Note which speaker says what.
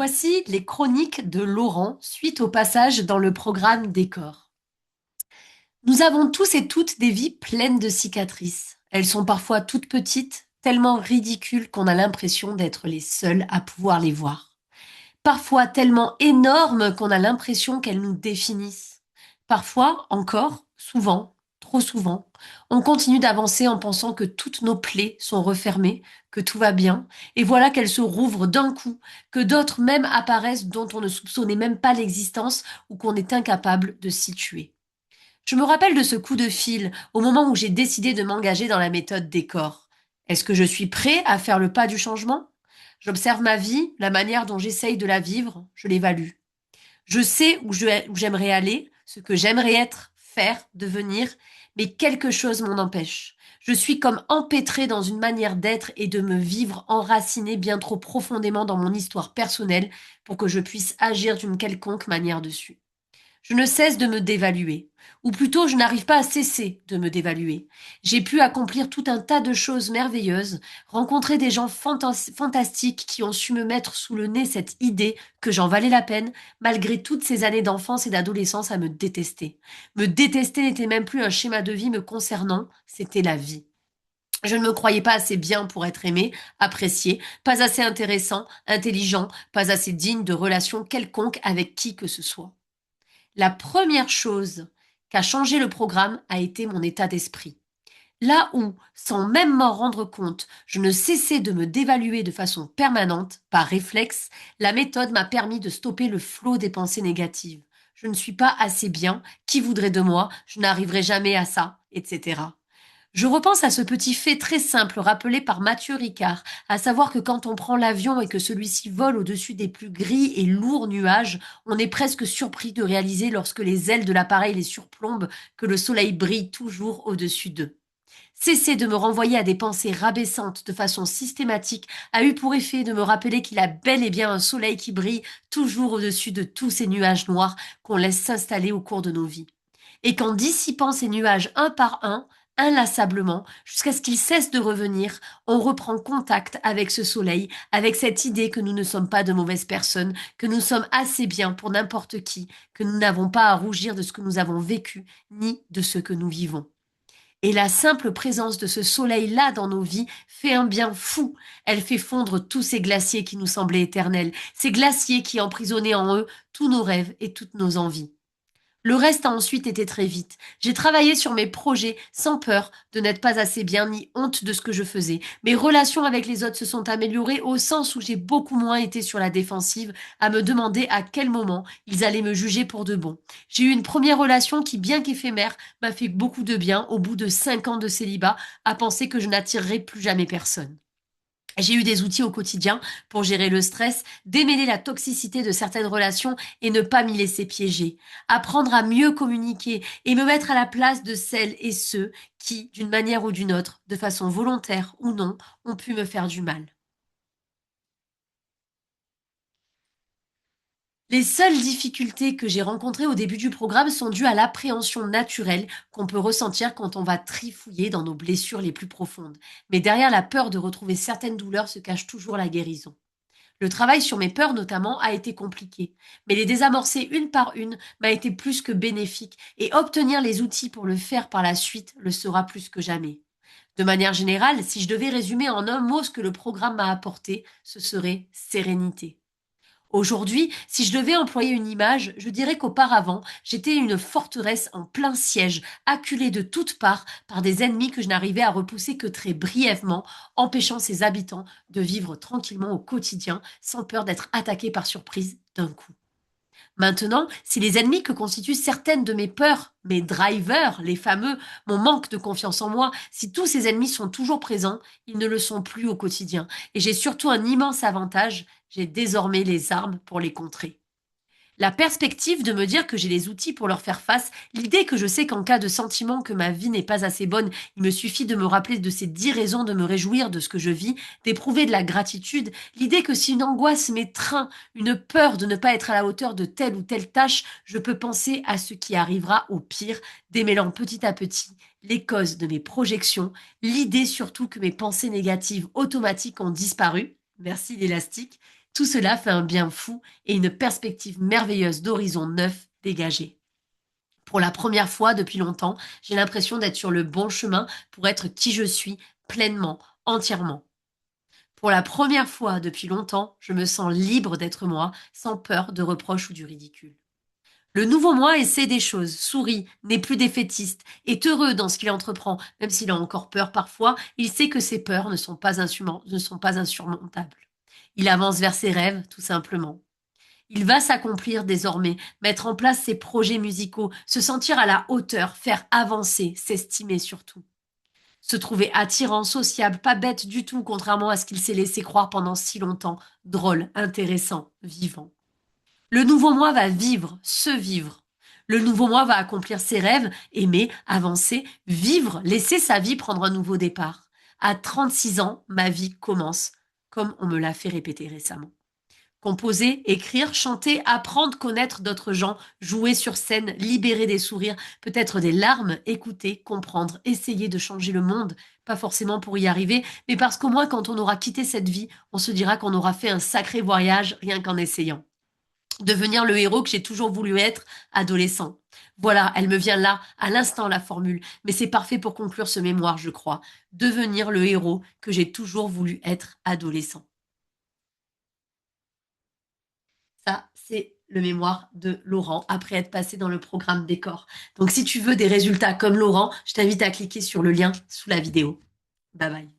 Speaker 1: Voici les chroniques de Laurent suite au passage dans le programme Décor. Nous avons tous et toutes des vies pleines de cicatrices. Elles sont parfois toutes petites, tellement ridicules qu'on a l'impression d'être les seuls à pouvoir les voir. Parfois tellement énormes qu'on a l'impression qu'elles nous définissent. Parfois, encore, souvent, trop souvent, on continue d'avancer en pensant que toutes nos plaies sont refermées, que tout va bien, et voilà qu'elles se rouvrent d'un coup, que d'autres même apparaissent dont on ne soupçonnait même pas l'existence ou qu'on est incapable de situer. Je me rappelle de ce coup de fil au moment où j'ai décidé de m'engager dans la méthode décor. Est-ce que je suis prêt à faire le pas du changement? J'observe ma vie, la manière dont j'essaye de la vivre, je l'évalue. Je sais où j'aimerais aller, ce que j'aimerais être, faire, devenir, mais quelque chose m'en empêche. Je suis comme empêtrée dans une manière d'être et de me vivre enracinée bien trop profondément dans mon histoire personnelle pour que je puisse agir d'une quelconque manière dessus. Je ne cesse de me dévaluer, ou plutôt je n'arrive pas à cesser de me dévaluer. J'ai pu accomplir tout un tas de choses merveilleuses, rencontrer des gens fantastiques qui ont su me mettre sous le nez cette idée que j'en valais la peine, malgré toutes ces années d'enfance et d'adolescence à me détester. Me détester n'était même plus un schéma de vie me concernant, c'était la vie. Je ne me croyais pas assez bien pour être aimé, apprécié, pas assez intéressant, intelligent, pas assez digne de relations quelconques avec qui que ce soit. La première chose qu'a changé le programme a été mon état d'esprit. Là où, sans même m'en rendre compte, je ne cessais de me dévaluer de façon permanente, par réflexe, la méthode m'a permis de stopper le flot des pensées négatives. Je ne suis pas assez bien, qui voudrait de moi, je n'arriverai jamais à ça, etc. Je repense à ce petit fait très simple rappelé par Mathieu Ricard, à savoir que quand on prend l'avion et que celui-ci vole au-dessus des plus gris et lourds nuages, on est presque surpris de réaliser lorsque les ailes de l'appareil les surplombent que le soleil brille toujours au-dessus d'eux. Cesser de me renvoyer à des pensées rabaissantes de façon systématique a eu pour effet de me rappeler qu'il a bel et bien un soleil qui brille toujours au-dessus de tous ces nuages noirs qu'on laisse s'installer au cours de nos vies et qu'en dissipant ces nuages un par un, inlassablement, jusqu'à ce qu'ils cessent de revenir, on reprend contact avec ce soleil, avec cette idée que nous ne sommes pas de mauvaises personnes, que nous sommes assez bien pour n'importe qui, que nous n'avons pas à rougir de ce que nous avons vécu, ni de ce que nous vivons. Et la simple présence de ce soleil-là dans nos vies fait un bien fou. Elle fait fondre tous ces glaciers qui nous semblaient éternels, ces glaciers qui emprisonnaient en eux tous nos rêves et toutes nos envies. Le reste a ensuite été très vite. J'ai travaillé sur mes projets sans peur de n'être pas assez bien ni honte de ce que je faisais. Mes relations avec les autres se sont améliorées au sens où j'ai beaucoup moins été sur la défensive à me demander à quel moment ils allaient me juger pour de bon. J'ai eu une première relation qui, bien qu'éphémère, m'a fait beaucoup de bien au bout de 5 ans de célibat à penser que je n'attirerai plus jamais personne. J'ai eu des outils au quotidien pour gérer le stress, démêler la toxicité de certaines relations et ne pas m'y laisser piéger, apprendre à mieux communiquer et me mettre à la place de celles et ceux qui, d'une manière ou d'une autre, de façon volontaire ou non, ont pu me faire du mal. Les seules difficultés que j'ai rencontrées au début du programme sont dues à l'appréhension naturelle qu'on peut ressentir quand on va trifouiller dans nos blessures les plus profondes. Mais derrière la peur de retrouver certaines douleurs se cache toujours la guérison. Le travail sur mes peurs notamment a été compliqué, mais les désamorcer une par une m'a été plus que bénéfique et obtenir les outils pour le faire par la suite le sera plus que jamais. De manière générale, si je devais résumer en un mot ce que le programme m'a apporté, ce serait sérénité. Aujourd'hui, si je devais employer une image, je dirais qu'auparavant, j'étais une forteresse en plein siège, acculée de toutes parts par des ennemis que je n'arrivais à repousser que très brièvement, empêchant ses habitants de vivre tranquillement au quotidien, sans peur d'être attaqués par surprise d'un coup. Maintenant, si les ennemis que constituent certaines de mes peurs, mes drivers, les fameux, mon manque de confiance en moi, si tous ces ennemis sont toujours présents, ils ne le sont plus au quotidien. Et j'ai surtout un immense avantage, j'ai désormais les armes pour les contrer. La perspective de me dire que j'ai les outils pour leur faire face, l'idée que je sais qu'en cas de sentiment que ma vie n'est pas assez bonne, il me suffit de me rappeler de ces 10 raisons de me réjouir de ce que je vis, d'éprouver de la gratitude, l'idée que si une angoisse m'étreint, une peur de ne pas être à la hauteur de telle ou telle tâche, je peux penser à ce qui arrivera au pire, démêlant petit à petit les causes de mes projections, l'idée surtout que mes pensées négatives automatiques ont disparu, merci l'élastique, Tout cela fait un bien fou et une perspective merveilleuse d'horizon neuf dégagé. Pour la première fois depuis longtemps, j'ai l'impression d'être sur le bon chemin pour être qui je suis pleinement, entièrement. Pour la première fois depuis longtemps, je me sens libre d'être moi, sans peur de reproches ou du ridicule. Le nouveau moi essaie des choses, sourit, n'est plus défaitiste, est heureux dans ce qu'il entreprend, même s'il a encore peur parfois, il sait que ses peurs ne sont pas insurmontables. Il avance vers ses rêves, tout simplement. Il va s'accomplir désormais, mettre en place ses projets musicaux, se sentir à la hauteur, faire avancer, s'estimer surtout. Se trouver attirant, sociable, pas bête du tout, contrairement à ce qu'il s'est laissé croire pendant si longtemps, drôle, intéressant, vivant. Le nouveau moi va vivre, se vivre. Le nouveau moi va accomplir ses rêves, aimer, avancer, vivre, laisser sa vie prendre un nouveau départ. À 36 ans, ma vie commence, comme on me l'a fait répéter récemment. Composer, écrire, chanter, apprendre, connaître d'autres gens, jouer sur scène, libérer des sourires, peut-être des larmes, écouter, comprendre, essayer de changer le monde, pas forcément pour y arriver, mais parce qu'au moins quand on aura quitté cette vie, on se dira qu'on aura fait un sacré voyage rien qu'en essayant. Devenir le héros que j'ai toujours voulu être, adolescent. Voilà, elle me vient là, à l'instant, la formule, mais c'est parfait pour conclure ce mémoire, je crois. Devenir le héros que j'ai toujours voulu être, adolescent. Ça, c'est le mémoire de Laurent après être passé dans le programme Décor. Donc, si tu veux des résultats comme Laurent, je t'invite à cliquer sur le lien sous la vidéo. Bye bye.